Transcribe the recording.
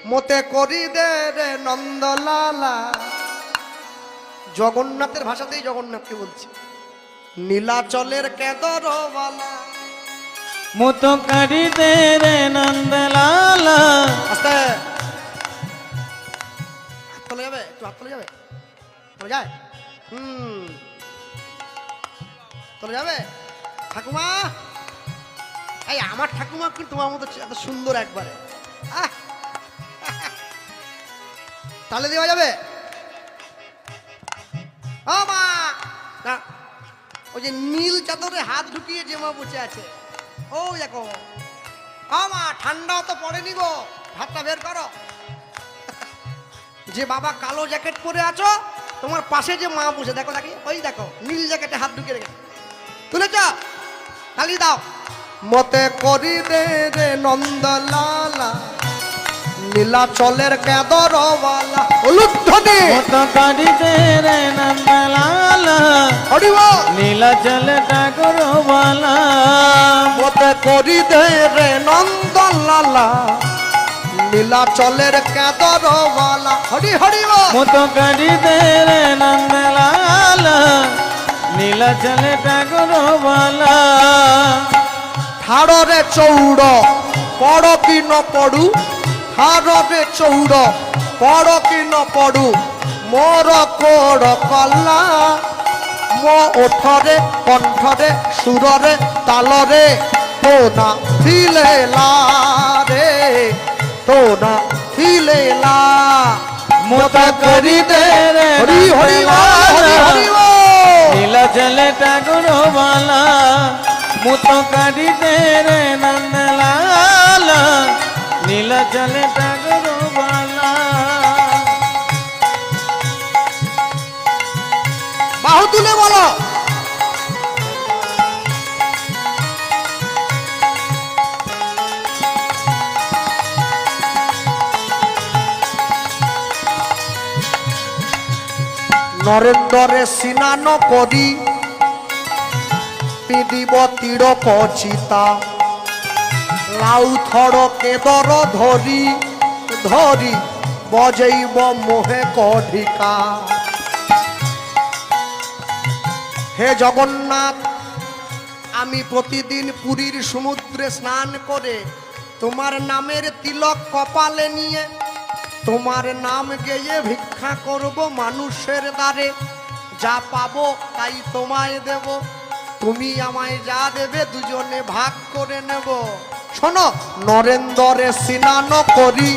মতে করি দে রে নন্দলালা। জগন্নাথের ভাষাতেই জগন্নাথকে বলছি। নীলাচলের কেদরওয়ালা মতো করি দে রে নন্দলালা। আস্তে হাত তোলা যাবে, একটু হাত তোলা যাবে, তোলা যায়? তোলা যাবে ঠাকুমা? এই আমার ঠাকুমা কিন্তু তোমার মতো এত সুন্দর একবারে। তাহলে দেওয়া যাবে? ও মা না, ওই যে নীল চাদরে হাত ঢুকিয়ে যে মা বসে আছে, ও দেখো। ও মা ঠান্ডাও তো পড়েনি গো, হাতটা বের করো। যে বাবা কালো জ্যাকেট পরে আছো, তোমার পাশে যে মা বসে, দেখো দেখি, ওই দেখো নীল জ্যাকেটে হাত ঢুকিয়ে রেখেছে। তুলেছ? তালি দাও। মতে করি দে রে নন্দলালা, নীলাচলের কেদরওয়ালা। উলুধ্বনি। মতো করি দে রে নন্দলালা, নীলাচল ঠাকুরওয়ালা। মতে করি দে রে নন্দলালা, নীলাচলের কেদরওয়ালা। হরি হরি বল। মতো করি দে রে নন্দলালা, নীলাচল ঠাকুরওয়ালা। ঠাড়রে চৌড় পড় কি ন পড়ু, ঠাড়রে চৌড় পড় কি ন পড়ু, মোর কোড় কল্লা। মো ওঠরে কণ্ঠরে সুররে তালরে, তো না থিলেলা রে, তো না থিলেলা। মতো করি দে রে হরি হরি বল, হরি হরি বল। নীলাচল ঠাকুরওয়ালা। মতো করি দে রে নন্দলালা, নীলাচল ঠাকুরওয়ালা। বাহু তুলে বলো। নরেন্দ্রে স্নান করি, পিদিব তীর কচিতা। লাউ থড় কেদর ধরি, ধরি বজৈব মোহে কঢিকা। হে জগন্নাথ, আমি প্রতিদিন পুরীর সমুদ্রে স্নান করে তোমার নামের তিলক কপালে নিয়ে তোমার নাম গেয়ে ভিক্ষা করব মানুষের দ্বারে। যা পাবো তাই তোমায় দেব, তুমি আমায় যা দেবে দুজনে ভাগ করে নেব। শোনো, নরেন্দ্রে স্নান করি,